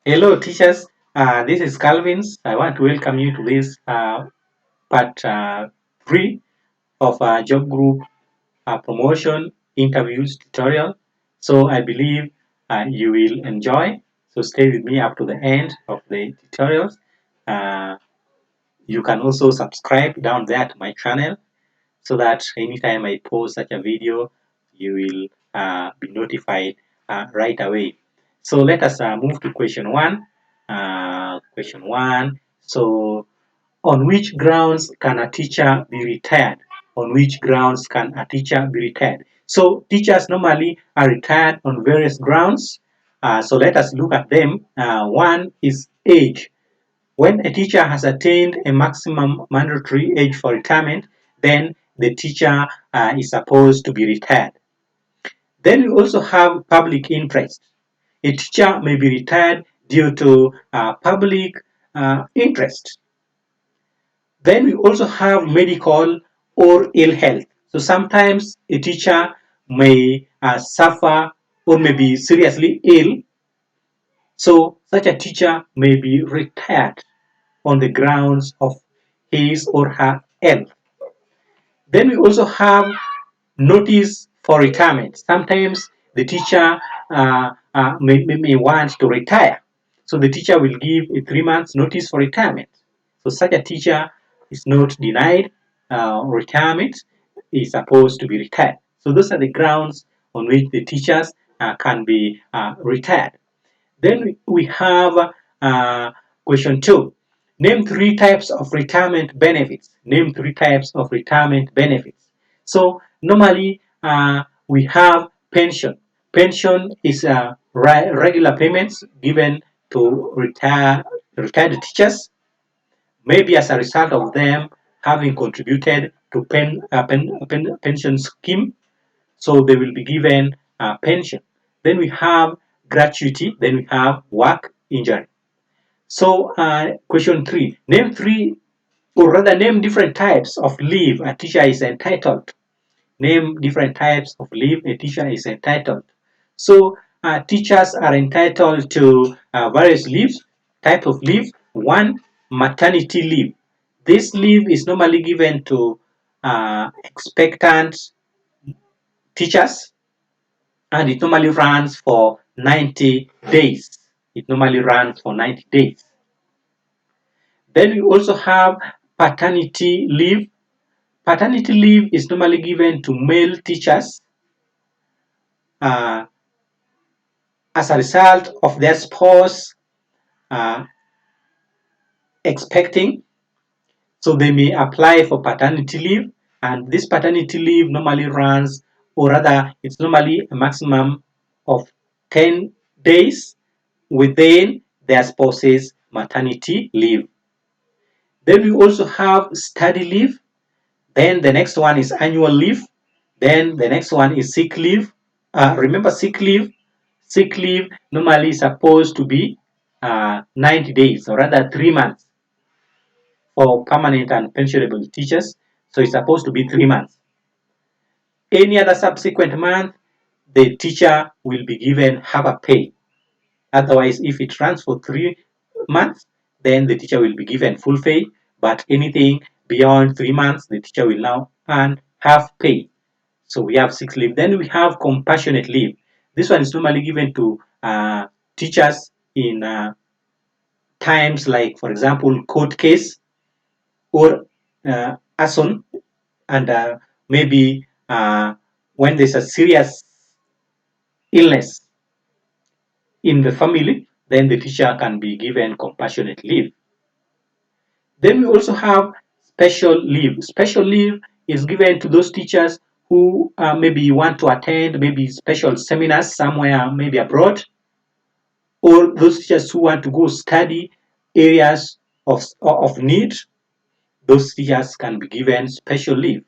Hello, teachers. This is Calvin's. I want to welcome you to this part 3 of job group promotion interviews tutorial. So I believe you will enjoy. So stay with me up to the end of the tutorials. Uh, you can also subscribe down there to my channel so that anytime I post such a video, you will be notified right away. So let us move to question 1. Question 1. So, on which grounds can a teacher be retired? On which grounds can a teacher be retired? So, teachers normally are retired on various grounds. So, let us look at them. One is age. When a teacher has attained a maximum mandatory age for retirement, then the teacher is supposed to be retired. Then we also have public interest. A teacher may be retired due to public interest. Then we also have medical or ill health. So sometimes a teacher may suffer or may be seriously ill. So such a teacher may be retired on the grounds of his or her health. Then we also have notice for retirement. Sometimes the teacher may want to retire. So the teacher will give a 3 months notice for retirement. So such a teacher is not denied retirement, is supposed to be retired. So those are the grounds on which the teachers can be retired. Then we have question 2. Name 3 types of retirement benefits. Name 3 types of retirement benefits. So normally we have pension. Pension is regular payments given to retired teachers, maybe as a result of them having contributed to pension scheme, so they will be given pension. Then we have gratuity. Then we have work injury. So question 3, name 3 or rather name different types of leave a teacher is entitled. Name different types of leave a teacher is entitled. So teachers are entitled to various leaves. Type of leave. 1, maternity leave. This leave is normally given to expectant teachers, and it normally runs for 90 days. It normally runs for 90 days. Then we also have paternity leave. Paternity leave is normally given to male teachers uh, as a result of their spouse uh, expecting. So they may apply for paternity leave, and this paternity leave normally runs, or rather, it's normally a maximum of 10 days within their spouse's maternity leave. Then we also have study leave. Then the next one is annual leave. Then the next one is sick leave. Remember sick leave? Sick leave normally is supposed to be 90 days, or rather 3 months for permanent and pensionable teachers. So it's supposed to be 3 months. Any other subsequent month, the teacher will be given half a pay. Otherwise, if it runs for 3 months, then the teacher will be given full pay. But anything beyond 3 months, the teacher will now earn half pay. So we have sick leave. Then we have compassionate leave. This one is normally given to teachers in times like, for example, court case or arson, and maybe when there's a serious illness in the family, then the teacher can be given compassionate leave. Then we also have special leave. Special leave is given to those teachers who maybe want to attend maybe special seminars somewhere, maybe abroad, or those teachers who want to go study areas of need. Those teachers can be given special leave.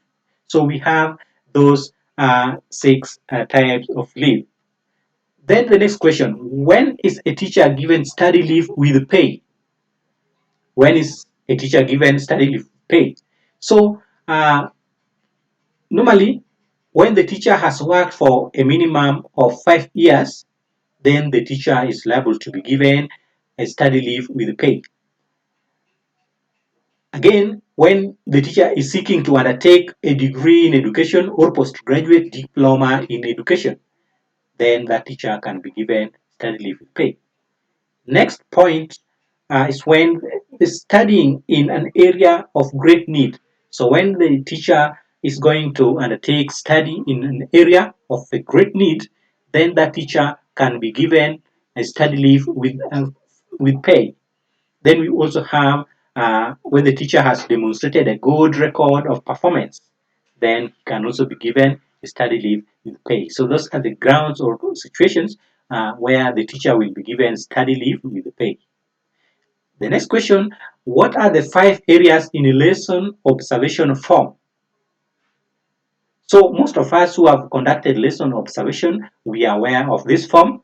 So we have those 6 types of leave. Then the next question, when is a teacher given study leave with pay? When is a teacher given study leave pay? So normally, when the teacher has worked for a minimum of 5 years, then the teacher is liable to be given a study leave with pay. Again, when the teacher is seeking to undertake a degree in education or postgraduate diploma in education, then that teacher can be given study leave with pay. Next point is when studying in an area of great need. So when the teacher is going to undertake study in an area of a great need, then that teacher can be given a study leave with pay. Then we also have when the teacher has demonstrated a good record of performance, then can also be given a study leave with pay. So those are the grounds or situations where the teacher will be given study leave with pay. The next question, what are the 5 areas in a lesson observation form? So most of us who have conducted lesson observation, we are aware of this form.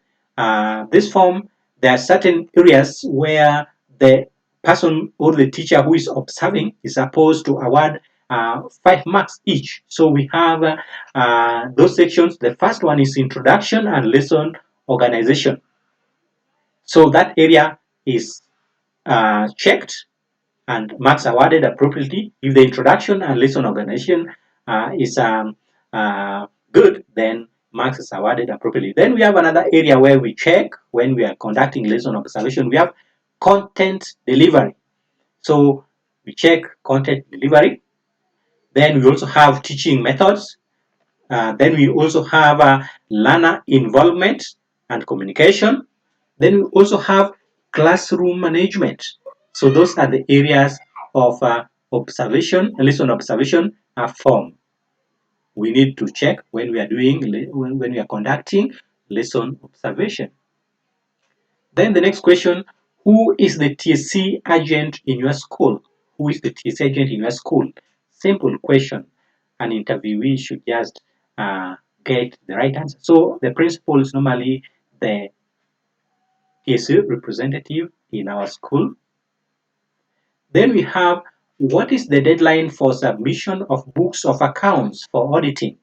This form, there are certain areas where the person or the teacher who is observing is supposed to award 5 marks each. So we have those sections. The first one is introduction and lesson organization. So that area is checked and marks awarded appropriately. If the introduction and lesson organization is good, then marks is awarded appropriately. Then we have another area where we check when we are conducting lesson observation. We have content delivery. So we check content delivery. Then we also have teaching methods. Then we also have learner involvement and communication. Then we also have classroom management. So those are the areas of observation, lesson observation form. We need to check when we are doing, when we are conducting lesson observation. Then the next question, who is the T.S.C agent in your school? Who is the T.S.C agent in your school? Simple question. An interviewee should just get the right answer. So the principal is normally the T.S.C representative in our school. Then we have what is the deadline for submission of books of accounts for auditing?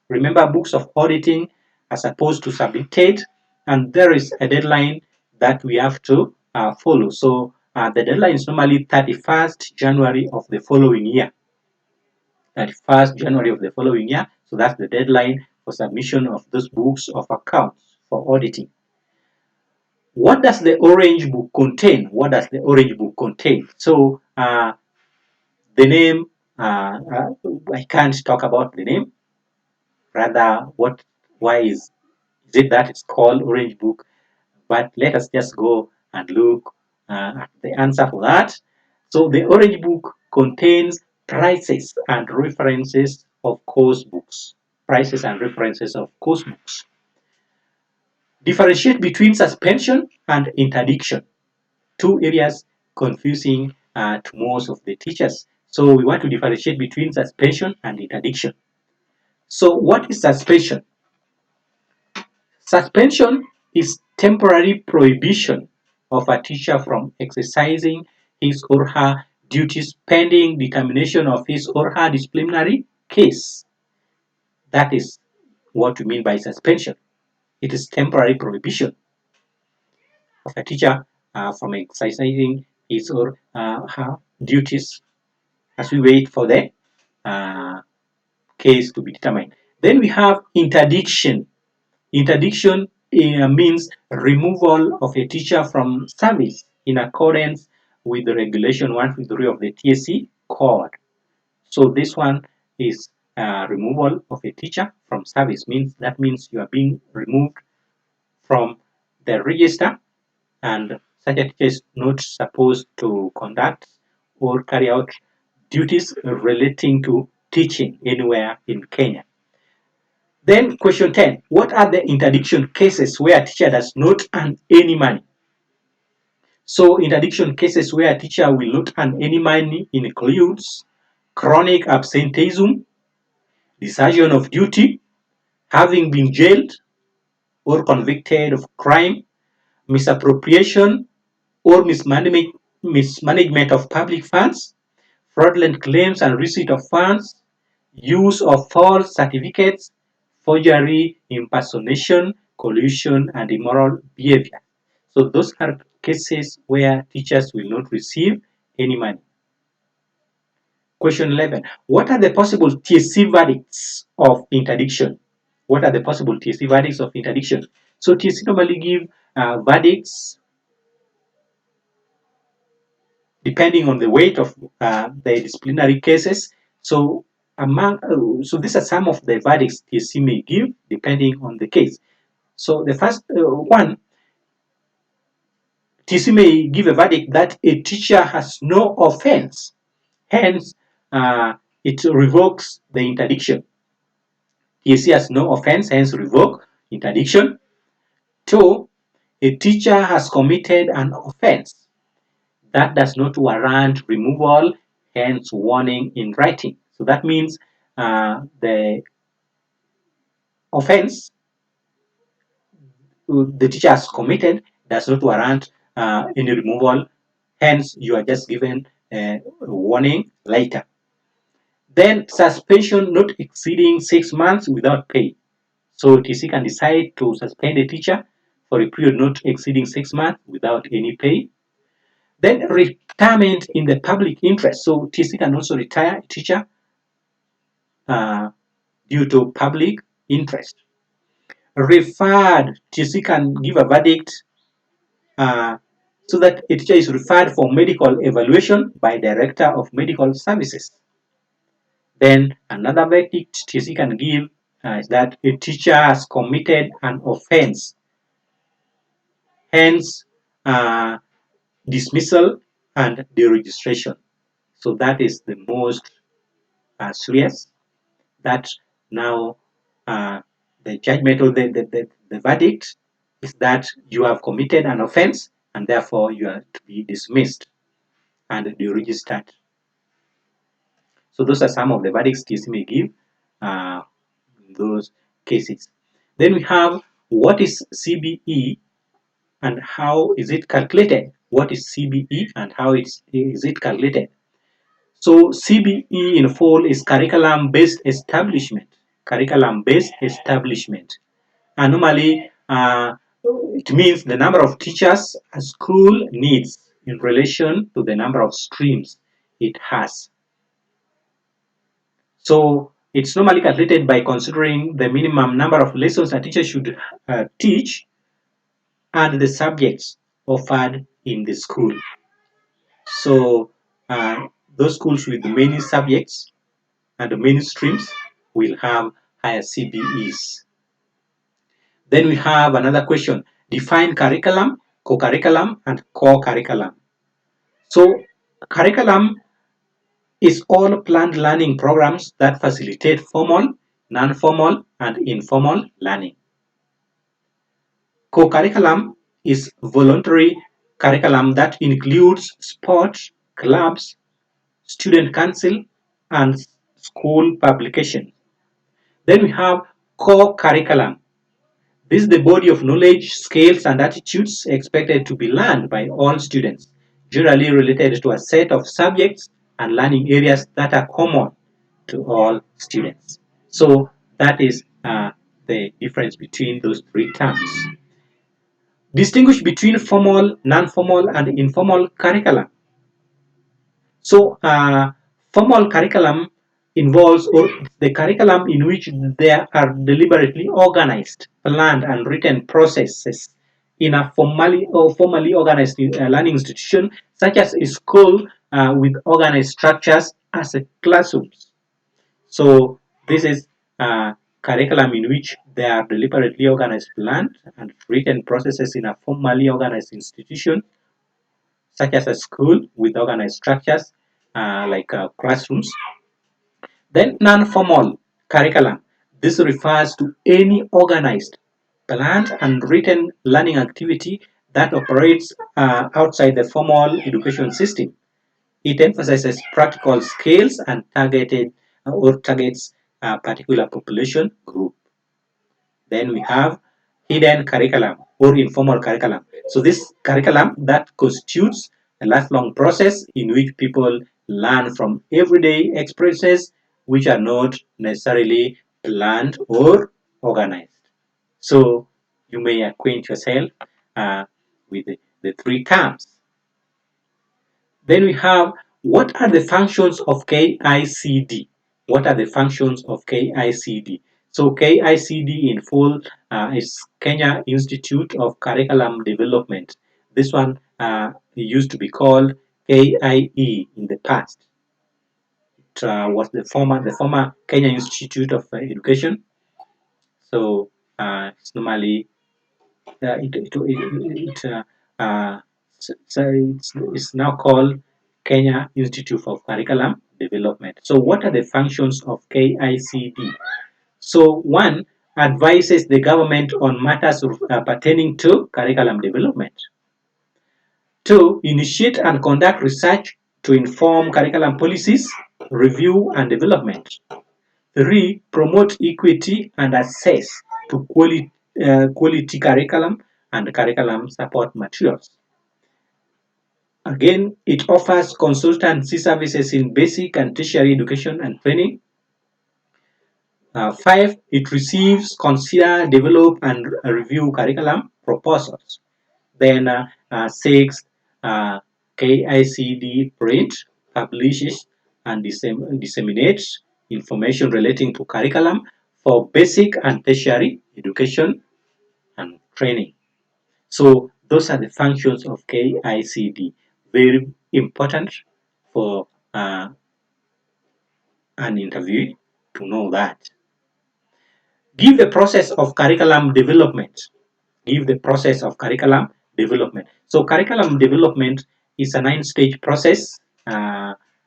Remember, books of auditing are supposed to submit, and there is a deadline that we have to follow. So the deadline is normally 31st January of the following year. 31st January of the following year. So that's the deadline for submission of those books of accounts for auditing. What does the orange book contain? What does the orange book contain? So the name, I can't talk about the name. Rather, why is it that it's called Orange Book? But let us just go and look at the answer for that. So the Orange Book contains prices and references of course books. Prices and references of course books. Differentiate between suspension and interdiction. 2 areas confusing to most of the teachers. So we want to differentiate between suspension and interdiction. So what is suspension? Suspension is temporary prohibition of a teacher from exercising his or her duties pending determination of his or her disciplinary case. That is what we mean by suspension. It is temporary prohibition of a teacher from exercising his or her duties as we wait for the uh, case to be determined. Then we have interdiction. Interdiction means removal of a teacher from service in accordance with the regulation 153 of the T.S.C code. So this one is removal of a teacher from service. Means you are being removed from the register, and such a teacher is not supposed to conduct or carry out duties relating to teaching anywhere in Kenya. Then question 10, what are the interdiction cases where a teacher does not earn any money? So interdiction cases where a teacher will not earn any money includes chronic absenteeism, desertion of duty, having been jailed or convicted of crime, misappropriation or mismanagement of public funds, fraudulent claims and receipt of funds, use of false certificates, forgery, impersonation, collusion, and immoral behavior. So those are cases where teachers will not receive any money. Question 11. What are the possible T.S.C verdicts of interdiction? What are the possible T.S.C verdicts of interdiction? So T.S.C normally give verdicts depending on the weight of the disciplinary cases. So so these are some of the verdicts T.S.C may give depending on the case. So the first one, T.S.C may give a verdict that a teacher has no offense, hence it revokes the interdiction. T.S.C has no offense, hence revoke interdiction. 2, a teacher has committed an offense that does not warrant removal, hence warning in writing. So that means the offense the teacher has committed does not warrant any removal, hence you are just given a warning later. Then suspension not exceeding 6 months without pay. So T.S.C can decide to suspend a teacher for a period not exceeding 6 months without any pay. Then retirement in the public interest. So T.S.C can also retire a teacher uh, due to public interest. Referred, T.S.C can give a verdict uh, so that a teacher is referred for medical evaluation by Director of Medical Services. Then another verdict T.S.C can give is that a teacher has committed an offense, hence dismissal and deregistration. So that is the most serious. That now the judgment or the verdict is that you have committed an offense and therefore you are to be dismissed and deregistered. So those are some of the verdicts T.S.C may give in those cases. Then we have what is C.B.E and how is it calculated? What is C.B.E and how is it calculated? So C.B.E in full is curriculum-based establishment. Curriculum-based establishment. And normally it means the number of teachers a school needs in relation to the number of streams it has. So it's normally calculated by considering the minimum number of lessons a teacher should teach and the subjects offered in the school. So those schools with many subjects and many streams will have higher C.B.Es. Then we have another question. Define curriculum, co-curriculum, and core curriculum. So curriculum is all planned learning programs that facilitate formal, non-formal, and informal learning. Co-curriculum is voluntary curriculum that includes sports, clubs, student council, and school publication. Then we have core curriculum. This is the body of knowledge, skills, and attitudes expected to be learned by all students, generally related to a set of subjects and learning areas that are common to all students. So that is the difference between those three terms. Distinguish between formal, non-formal, and informal curriculum. So formal curriculum involves the curriculum in which there are deliberately organized, planned, and written processes in a formally organized learning institution, such as a school with organized structures as a classrooms. So this is curriculum in which there are deliberately organized, planned, and written processes in a formally organized institution, such as a school with organized structures like classrooms. Then non-formal curriculum. This refers to any organized, planned, and written learning activity that operates outside the formal education system. It emphasizes practical skills and targets a particular population group. Then we have hidden curriculum or informal curriculum. So this curriculum that constitutes a lifelong process in which people learn from everyday experiences which are not necessarily planned or organized. So you may acquaint yourself with the 3 terms. Then we have, what are the functions of K.I.C.D? What are the functions of K.I.C.D? So K.I.C.D in full is Kenya Institute of Curriculum Development. This one used to be called K.I.E in the past. It was the former Kenya Institute of Education. So it's normally so it's now called Kenya Institute of Curriculum Development. So what are the functions of K.I.C.D? So one, advises the government on matters pertaining to curriculum development. Two, initiate and conduct research to inform curriculum policies, review and development. Three, promote equity and access to quality curriculum and curriculum support materials. Again, it offers consultancy services in basic and tertiary education and training. 5, it receives, consider, develop, and review curriculum proposals. Then 6, K.I.C.D print, publishes, and disseminates information relating to curriculum for basic and tertiary education and training. So those are the functions of K.I.C.D. Very important for an interviewee to know that. Give the process of curriculum development. Give the process of curriculum development. So curriculum development is a 9-stage process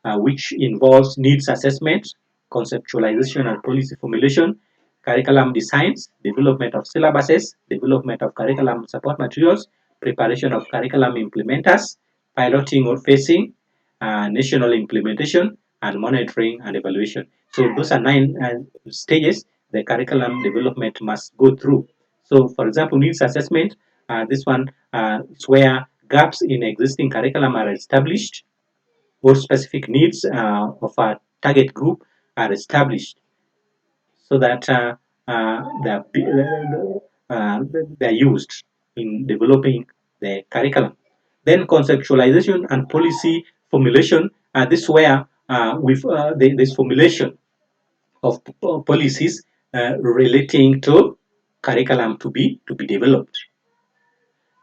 which involves needs assessment, conceptualization and policy formulation, curriculum designs, development of syllabuses, development of curriculum support materials, preparation of curriculum implementers, piloting or phasing, national implementation, and monitoring and evaluation. So those are 9 stages the curriculum development must go through. So, for example, needs assessment, this one is where gaps in existing curriculum are established, or specific needs of a target group are established, so that they're used in developing the curriculum. Then conceptualization and policy formulation, this is where with this formulation of policies relating to curriculum to be developed.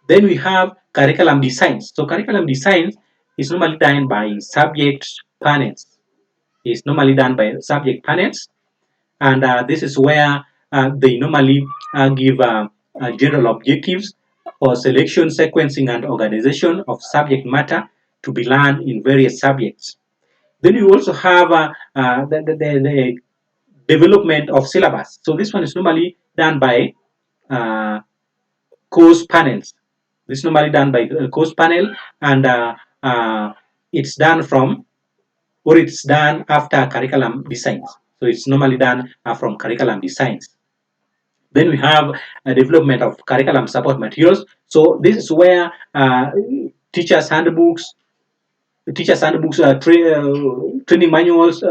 Then we have curriculum designs. So curriculum designs is normally done by subject panels. It's normally done by subject panels, and this is where they normally give general objectives or selection, sequencing, and organization of subject matter to be learned in various subjects. Then you also have the development of syllabus. So this one is normally done by course panels. This is normally done by course panel, and it's done from, or it's done after curriculum designs. So it's normally done from curriculum designs. Then we have a development of curriculum support materials. So this is where teachers' handbooks, training manuals,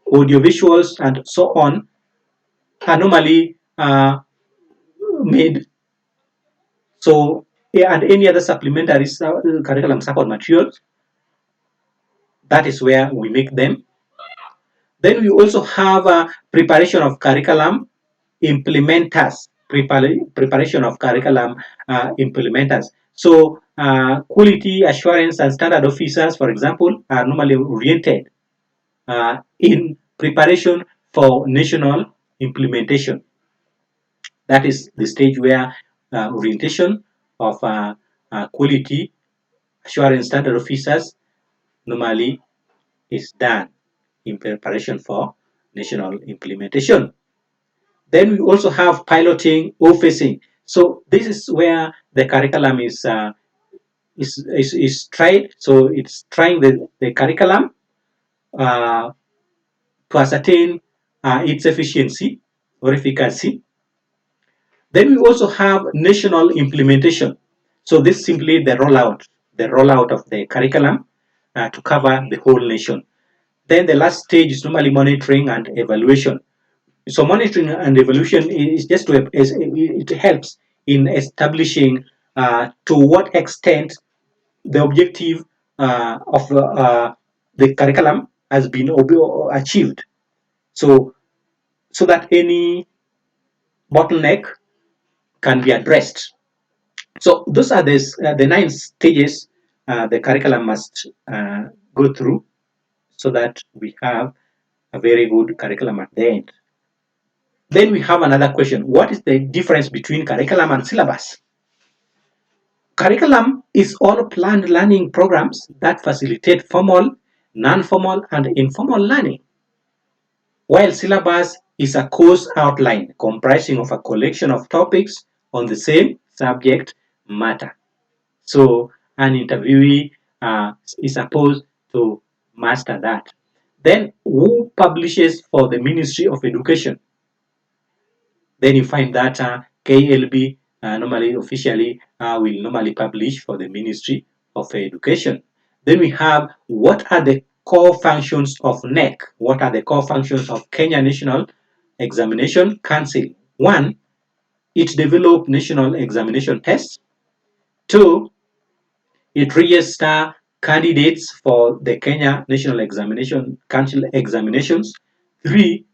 audiovisuals, and so on are normally made. So, and any other supplementary curriculum support materials, that is where we make them. Then we also have preparation of curriculum implementers, preparation of curriculum implementers. So quality assurance and standard officers, for example, are normally oriented in preparation for national implementation. That is the stage where orientation of quality assurance standard officers normally is done in preparation for national implementation. Then we also have piloting or phasing. So this is where the curriculum is tried. So it's trying the curriculum to ascertain its efficiency or efficacy. Then we also have national implementation. So this is simply the rollout of the curriculum to cover the whole nation. Then the last stage is normally monitoring and evaluation. So monitoring and evaluation is just it helps in establishing to what extent the objective of the curriculum has been achieved. So, so that any bottleneck can be addressed. So those are the 9 stages the curriculum must go through so that we have a very good curriculum at the end. Then we have another question. What is the difference between curriculum and syllabus? Curriculum is all planned learning programs that facilitate formal, non-formal, and informal learning, while syllabus is a course outline comprising of a collection of topics on the same subject matter. So an interviewee is supposed to master that. Then who publishes for the Ministry of Education? Then you find that KLB normally officially will normally publish for the Ministry of Education. Then we have what are the core functions of NEC? What are the core functions of Kenya National Examination Council? One, it develops national examination tests. Two, it registers candidates for the Kenya National Examination Council examinations. Three,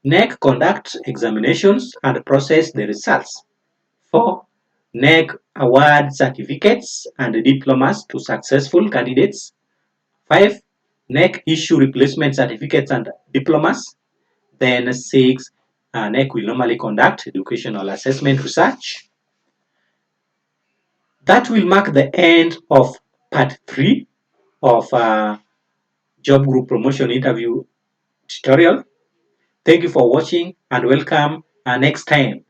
NEC conducts examinations and process the results. 4. NEC awards certificates and diplomas to successful candidates. 5. NEC issue replacement certificates and diplomas. Then 6. NEC will normally conduct educational assessment research. That will mark the end of part 3 of job group promotion interview tutorial. Thank you for watching and welcome next time.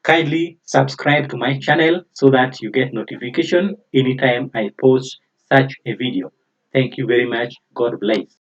Kindly subscribe to my channel so that you get notification anytime I post such a video. Thank you very much. God bless.